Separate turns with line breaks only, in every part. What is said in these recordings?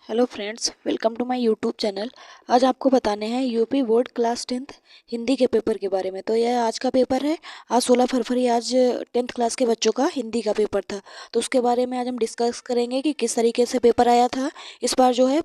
Hello friends, welcome to my YouTube channel. आज आपको बताने हैं UP board class 10th Hindi के पेपर के बारे में। तो यह आज का पेपर है। आज 16 फरवरी आज 10th क्लास के बच्चों का हिंदी का पेपर था। तो उसके बारे में आज हम डिस्कस करेंगे कि किस तरीके से पेपर आया था। इस बार जो है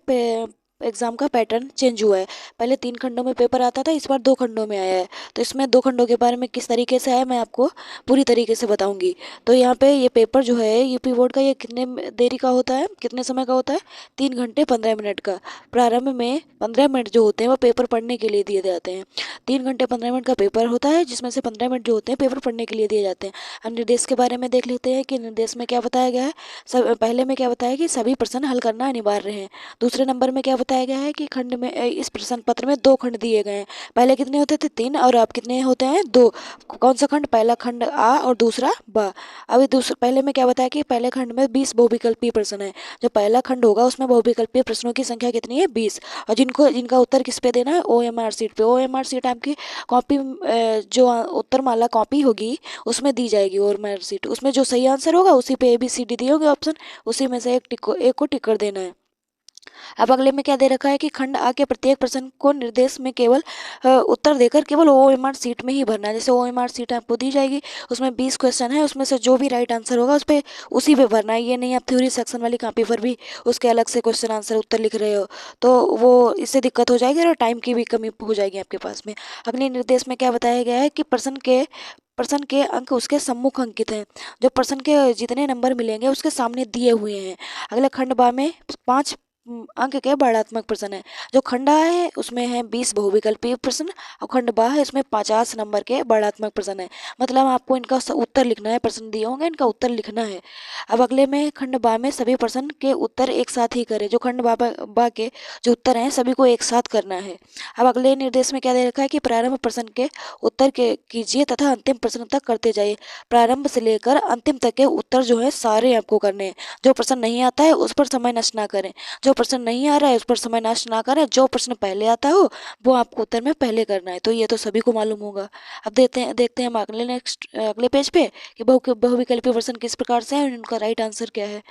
एग्ज़ाम का पैटर्न चेंज हुआ है। पहले 3 खंडों में पेपर आता था, इस बार 2 खंडों में आया है। तो इसमें 2 खंडों के बारे में किस तरीके से आया मैं आपको पूरी तरीके से बताऊंगी। तो यहाँ पे ये पेपर जो है यूपी बोर्ड का, ये कितने देरी का होता है, कितने समय का होता है? 3 घंटे 15 मिनट का। प्रारंभ में 15 मिनट जो होते हैं वो पेपर पढ़ने के लिए दिए जाते हैं। 3 घंटे 15 मिनट का पेपर होता है, जिसमें से 15 मिनट जो होते हैं पेपर पढ़ने के लिए दिए जाते हैं। हम निर्देश के बारे में देख लेते हैं कि निर्देश में क्या बताया गया है। सब पहले में क्या बताया कि सभी प्रश्न हल करना अनिवार्य है। दूसरे नंबर में क्या बताया गया है कि खंड में इस प्रश्न पत्र में 2 खंड दिए गए हैं। पहले कितने होते थे? 3, और अब कितने होते हैं? 2। कौन सा खंड? पहला खंड आ और दूसरा बा। अभी दूसरे पहले में क्या बताया कि पहले खंड में 20 बहुविकल्पीय प्रश्न है। जो पहला खंड होगा उसमें बहुविकल्पीय प्रश्नों की संख्या कितनी है? 20। और जिनका उत्तर किस पे देना है? OMR सीट पे। OMR सीट आपकी कॉपी, जो उत्तर माला कॉपी होगी उसमें दी जाएगी। OMR सीट उसमें जो सही आंसर होगा उसी पे ABCD दिए होंगे ऑप्शन, उसी में से एक को टिक कर देना है। अब अगले में क्या दे रखा है कि खंड आ के प्रत्येक प्रश्न को निर्देश में केवल उत्तर देकर केवल OMR सीट में ही भरना है। जैसे OMR सीट आपको दी जाएगी, उसमें 20 क्वेश्चन है, उसमें से जो भी राइट आंसर होगा उस पर उसी पे भरना है। ये नहीं आप थ्योरी सेक्शन वाली कॉपी पर भी उसके अलग से क्वेश्चन आंसर उत्तर लिख रहे हो, तो वो इससे दिक्कत हो जाएगी और टाइम की भी कमी हो जाएगी आपके पास में। अगले निर्देश में क्या बताया गया है कि प्रश्न के अंक उसके सम्मुख अंकित हैं। जो प्रश्न के जितने नंबर मिलेंगे उसके सामने दिए हुए हैं। अगले खंड बा में 5 अंक के वर्णात्मक प्रश्न है। जो खंड आ है उसमें है 20 बहुविकल्पीय प्रश्न, और खंड बा है इसमें 50 नंबर के वर्णात्मक प्रश्न है। मतलब आपको इनका उत्तर लिखना है, प्रश्न दिए होंगे इनका उत्तर लिखना है। अब अगले में खंड बा में सभी प्रश्न के उत्तर एक साथ ही करें। जो खंड बा के जो उत्तर हैं सभी को एक साथ करना है। अब अगले निर्देश में क्या दे रखा है कि प्रारंभ प्रश्न के उत्तर के कीजिए तथा अंतिम प्रश्न तक करते जाइए। प्रारंभ से लेकर अंतिम तक के उत्तर जो है सारे आपको करने हैं। जो प्रश्न नहीं आता है उस पर समय नष्ट ना करें। जो प्रश्न नहीं आ रहा है उस पर समय नष्ट ना करें। जो प्रश्न पहले आता हो वो आपको उत्तर में पहले करना है। तो ये तो सभी को मालूम होगा। अब देखते हैं हम अगले पेज पे कि बहुविकल्पीय प्रश्न किस प्रकार से है और इनका राइट आंसर क्या है।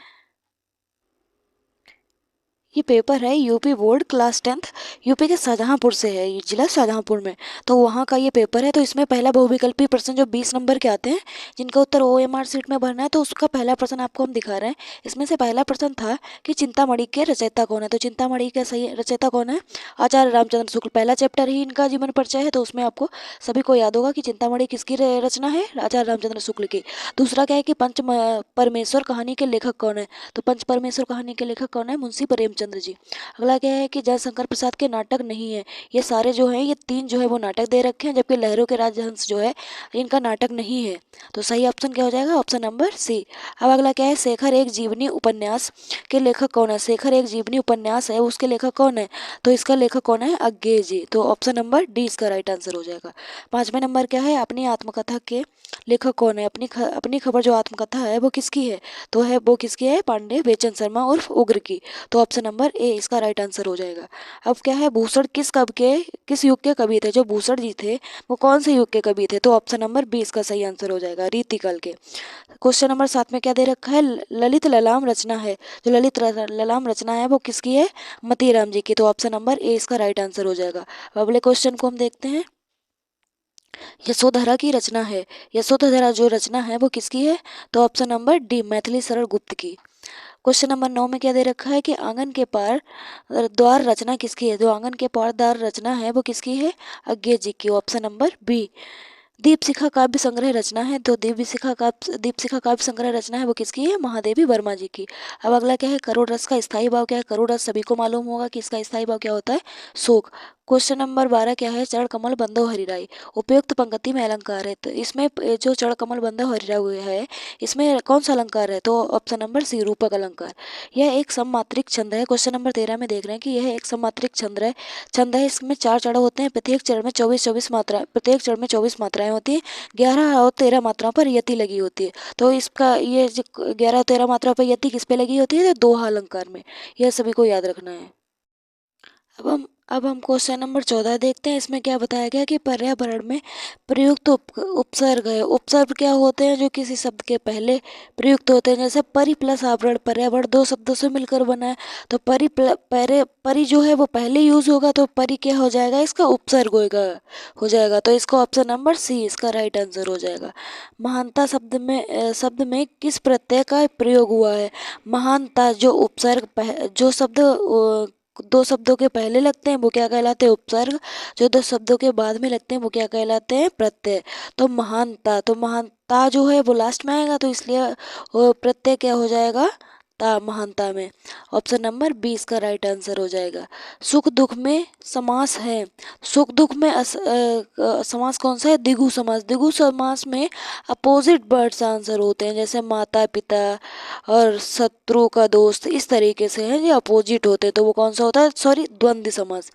ये पेपर है UP board class 10th, UP के शाहजहांपुर से है, ये जिला शाहजहांपुर में। तो वहाँ का ये पेपर है। तो इसमें पहला बहुविकल्पीय प्रश्न जो 20 नंबर के आते हैं, जिनका उत्तर OMR सीट में भरना है, तो उसका पहला प्रश्न आपको हम दिखा रहे हैं। इसमें से पहला प्रश्न था कि चिंतामणि के रचयिता कौन है। तो चिंतामणि का सही रचयिता कौन है? आचार्य रामचंद्र शुक्ल। पहला चैप्टर ही इनका जीवन परिचय है, तो उसमें आपको सभी को याद होगा कि चिंतामणि किसकी रचना है? आचार्य रामचंद्र शुक्ल की। दूसरा क्या है कि परमेश्वर कहानी के लेखक कौन है? तो पंच परमेश्वर कहानी के लेखक कौन है? मुंशी प्रेमचंद्र जी। अगला क्या है कि जयशंकर प्रसाद के नाटक नहीं है। ये सारे जो हैं, ये 3 जो है वो नाटक दे रखे हैं, जबकि लहरों के राजहंस जो है इनका नाटक नहीं है। तो सही ऑप्शन क्या हो जाएगा? Option number C. अब अगला क्या है? शेखर एक जीवनी उपन्यास के लेखक कौन है? शेखर एक जीवनी उपन्यास है, उसके लेखक कौन है? तो इसका लेखक कौन है? अज्ञे जी। तो ऑप्शन नंबर डी इसका राइट आंसर हो जाएगा। 5वें नंबर क्या है? अपनी आत्मकथा के लेखक कौन है? अपनी खबर जो आत्मकथा है वो किसकी है? तो है वो किसकी है? पांडे बेचन शर्मा उर्फ उग्र की। तो ऑप्शन नंबर ए इसका राइट आंसर हो जाएगा। अब क्या है? भूषण किस युग के कवि थे? जो भूषण जी थे वो कौन से युग के कवि थे? तो ऑप्शन नंबर बी इसका सही आंसर हो जाएगा, रीतिकाल के। क्वेश्चन नंबर 7 में क्या दे रखा है? ललित ललाम रचना है। जो ललाम रचना है वो किसकी है? मतीराम जी की। तो ऑप्शन नंबर ए इसका राइट आंसर हो जाएगा। अब अगले क्वेश्चन को हम देखते हैं। यशोधरा की रचना है। यशोधरा जो रचना है वो किसकी है? तो option number D Maithili Sharan Gupt की। क्वेश्चन नंबर 9 में क्या दे रखा है कि आंगन के पार द्वार रचना किसकी है? जो आंगन के पार द्वार रचना है वो किसकी है? अज्ञे जी की। Option number B. दीपशिखा काव्य संग्रह रचना है, तो दीपशिखा काव्य संग्रह रचना है वो किसकी है? महादेवी वर्मा जी की। अब अगला क्या है? करोड़ रस का स्थायी भाव क्या है? करोड़ रस सभी को मालूम होगा कि इसका स्थायी भाव क्या होता है? शोक। क्वेश्चन नंबर 12 क्या है? चरण कमल बंधो हरिराई। उपयुक्त पंक्ति में अलंकार है। तो इसमें जो चरण कमल बंधो हरिराई है, इसमें कौन सा अलंकार है? तो ऑप्शन नंबर सी रूपक अलंकार। यह एक सममात्रिक छंद है। क्वेश्चन नंबर 13 में देख रहे हैं कि यह एक सममात्रिक छंद है। इसमें 4 चरण होते हैं। प्रत्येक चरण में 24 मात्राएं होती हैं। 11 और 13 मात्राओं पर यति लगी होती है। तो इसका ये जो 11 और 13 मात्राओं पर यति किस पे लगी होती है? तो दोहा अलंकार में। यह सभी को याद रखना है। अब हम अब हम क्वेश्चन नंबर 14 देखते हैं। इसमें क्या बताया गया कि पर्यावरण में प्रयुक्त उपसर्ग है। उपसर्ग क्या होते हैं? जो किसी शब्द के पहले प्रयुक्त होते हैं। जैसे परि प्लस आवरण, पर्यावरण दो शब्दों से मिलकर बना है, तो परि जो है वो पहले यूज होगा, तो परि क्या हो जाएगा? इसका उपसर्ग हो जाएगा। तो इसका ऑप्शन नंबर सी इसका राइट आंसर हो जाएगा। महानता शब्द में किस प्रत्यय का प्रयोग हुआ है? महानता जो उपसर्ग जो शब्द दो शब्दों के पहले लगते हैं वो क्या कहलाते हैं? उपसर्ग। जो दो शब्दों के बाद में लगते हैं वो क्या कहलाते हैं? प्रत्यय। तो महानता जो है वो लास्ट में आएगा, तो इसलिए वो प्रत्यय क्या हो जाएगा? ता, महानता में। ऑप्शन नंबर 20 का राइट आंसर हो जाएगा। सुख दुख में समास है। सुख दुख में समास कौन सा है? द्विगु समास। द्विगु समास में अपोजिट वर्ड्स आंसर होते हैं, जैसे माता पिता और शत्रु का दोस्त, इस तरीके से है ये अपोजिट होते हैं। तो वो कौन सा होता है? सॉरी, द्वंद्व समास।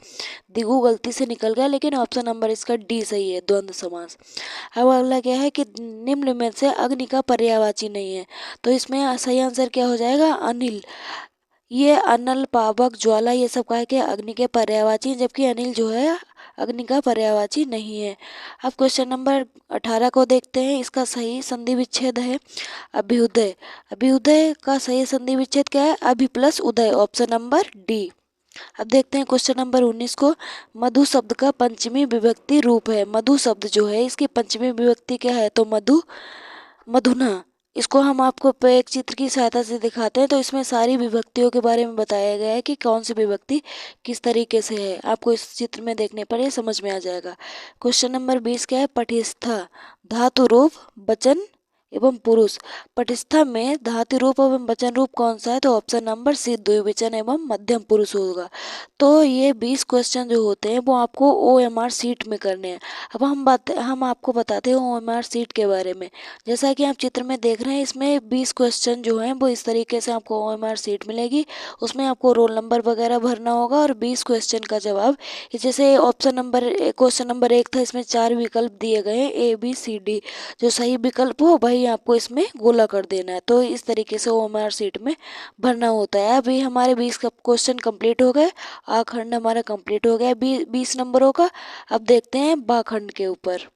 दिगु गलती से निकल गया, लेकिन ऑप्शन नंबर इसका डी सही है, द्वंद्व समास। अब अगला क्या है कि निम्न में से अग्नि का पर्यायवाची नहीं है। तो इसमें सही आंसर क्या हो जाएगा? अनिल। ये अनल, पावक, ज्वाला, ये सब का है कि अग्नि के पर्यायवाची, जबकि अनिल जो है अग्नि का पर्यायवाची नहीं है। अब क्वेश्चन नंबर 18 को देखते हैं। इसका सही संधि विच्छेद है अभ्युदय। अभ्युदय का सही संधि विच्छेद क्या है? अभि प्लस उदय, ऑप्शन नंबर डी। अब देखते हैं क्वेश्चन नंबर 19 को। मधु शब्द का पंचमी विभक्ति रूप है। मधु शब्द जो है इसकी पंचमी विभक्ति क्या है? तो मधु, मधुना। इसको हम आपको एक चित्र की सहायता से दिखाते हैं। तो इसमें सारी विभक्तियों के बारे में बताया गया है कि कौन सी विभक्ति किस तरीके से है। आपको इस चित्र में देखने पर ये समझ में आ जाएगा। क्वेश्चन नंबर 20 क्या है? पटिस्था धातु रूप वचन एवं पुरुष। पटिस्था में धातु रूप एवं वचन रूप कौन सा है? तो ऑप्शन नंबर सी द्विवचन एवं मध्यम पुरुष होगा। तो ये 20 क्वेश्चन जो होते हैं वो आपको OMR सीट में करने हैं। अब हम आपको बताते हैं OMR सीट के बारे में। जैसा कि आप चित्र में देख रहे हैं, इसमें 20 क्वेश्चन जो हैं वो इस तरीके से आपको OMR सीट मिलेगी। उसमें आपको रोल नंबर वगैरह भरना होगा और 20 क्वेश्चन का जवाब, जैसे क्वेश्चन नंबर 1 था, इसमें 4 विकल्प दिए गए हैं ABCD। जो सही विकल्प हो वही आपको इसमें गोला कर देना है। तो इस तरीके से OMR सीट में भरना होता है। अभी हमारे 20 क्वेश्चन कंप्लीट हो गए। आ खंड हमारा कंप्लीट हो गया 20 नंबरों का। अब देखते हैं बा खंड के ऊपर।